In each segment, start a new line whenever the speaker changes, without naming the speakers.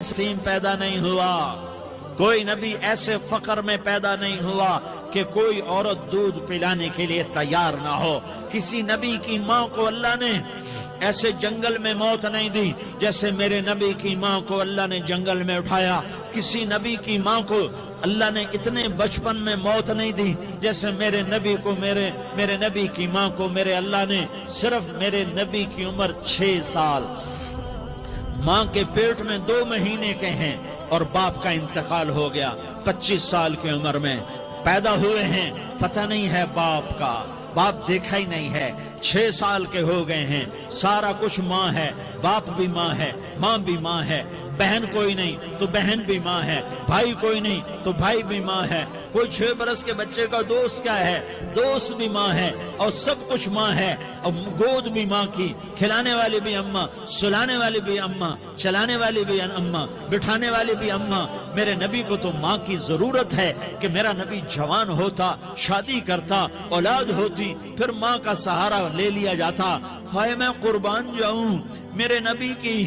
यतीम पैदा नहीं हुआ, कोई नबी ऐसे फकर में पैदा नहीं हुआ कि कोई औरत दूध पिलाने के लिए तैयार ना हो। किसी नबी की माँ को अल्लाह ने ऐसे जंगल में मौत नहीं दी जैसे मेरे नबी की माँ को अल्लाह ने जंगल में उठाया। किसी नबी की माँ को अल्लाह ने इतने बचपन में मौत नहीं दी जैसे मेरे नबी को मेरे नबी की माँ को मेरे अल्लाह ने सिर्फ मेरे नबी की उम्र 6 साल, माँ के पेट में 2 महीने के हैं और बाप का इंतकाल हो गया। 25 साल की उम्र में पैदा हुए हैं, पता नहीं है बाप का, बाप देखा ही नहीं है। 6 साल के हो गए हैं, सारा कुछ माँ है, बाप भी माँ है, माँ भी माँ है, बहन कोई नहीं तो बहन भी माँ है, भाई कोई नहीं तो भाई भी माँ है, कोई 6 बरस के बच्चे का दोस्त क्या है, दोस्त भी माँ है, और सब कुछ माँ है। और गोद भी माँ की, खिलाने वाली भी अम्मा, सुलाने वाली भी अम्मा, चलाने वाली भी अम्मा, बिठाने वाली भी अम्मा। मेरे नबी को तो माँ की जरूरत है कि मेरा नबी जवान होता, शादी करता, औलाद होती, फिर माँ का सहारा ले लिया जाता। हाय मैं कुर्बान जाऊं, मेरे नबी की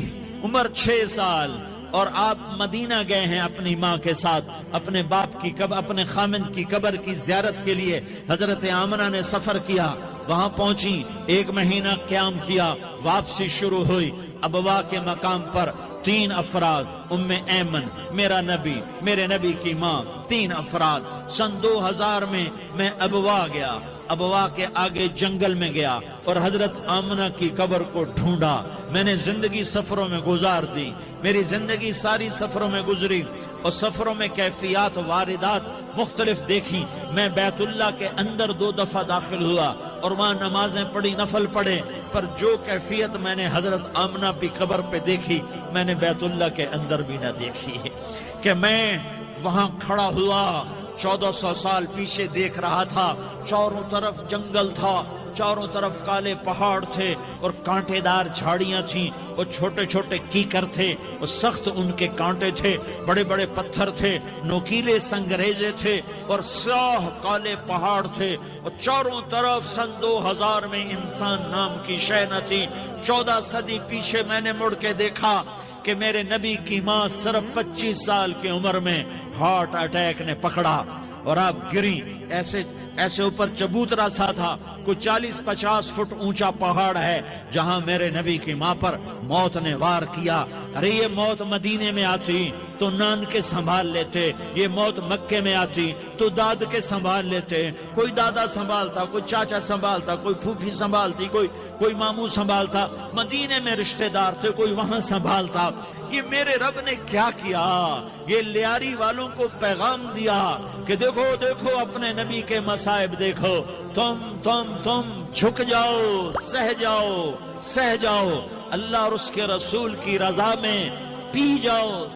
उम्र 6 साल और आप मदीना गए हैं अपनी माँ के साथ, अपने बाप की अपने खामिद की कब्र की ज़ियारत के लिए। हजरत आमना ने सफर किया, वहां पहुंची, 1 महीना क़याम किया, वापसी शुरू हुई। अबवा के मकाम पर 3 अफराद, उम्मे ऐमन, मेरा नबी, मेरे नबी की माँ, 3 अफराद। सन 2000 में मैं अबवा गया, अबवा के आगे जंगल में गया और हजरत आमना की कब्र को ढूंढा। मैंने जिंदगी सफरों में गुजार दी, मेरी जिंदगी सारी सफरों में गुजरी और सफरों में कैफियत वारिदात मुख्तलिफ देखी। मैं बैतुल्लाह के अंदर 2 दफा दाखिल हुआ और वहां नमाजें पढ़ी, नफल पढ़े, पर जो कैफियत मैंने हजरत आमना की कब्र पे देखी मैंने बैतुल्लाह के अंदर भी ना देखी। कि मैं वहां खड़ा हुआ, 1400 साल पीछे देख रहा था, चारों तरफ जंगल था, चारों तरफ काले पहाड़ थे और कांटेदार झाड़ियां थीं और छोटे छोटे कीकर थे और सख्त उनके कांटे थे, बड़े बड़े पत्थर थे, नोकीले संगरेजे थे और स्याह काले पहाड़ थे और चारों तरफ सन 2000 में इंसान नाम की शय न थी। 14 सदी पीछे मैंने मुड़ के देखा कि मेरे नबी की माँ सिर्फ 25 साल की उम्र में हार्ट अटैक ने पकड़ा और आप गिरी। ऐसे ऊपर चबूतरा सा था, कोई 40-50 फुट ऊंचा पहाड़ है जहां मेरे नबी की माँ पर मौत ने वार किया। अरे ये मौत मदीने में आती तो नान के संभाल लेते, ये मौत मक्के में आती तो दाद के संभाल लेते। कोई दादा संभालता, कोई चाचा संभालता, कोई फूफी संभालती, कोई मामू संभालता, मदीने में रिश्तेदार थे, कोई वहां संभालता। ये मेरे रब ने क्या किया, ये लियारी वालों को पैगाम दिया कि देखो देखो अपने नबी के मसाइब देखो, तुम झुक जाओ, सह जाओ, अल्लाह और उसके रसूल की रजा में पी जाओ।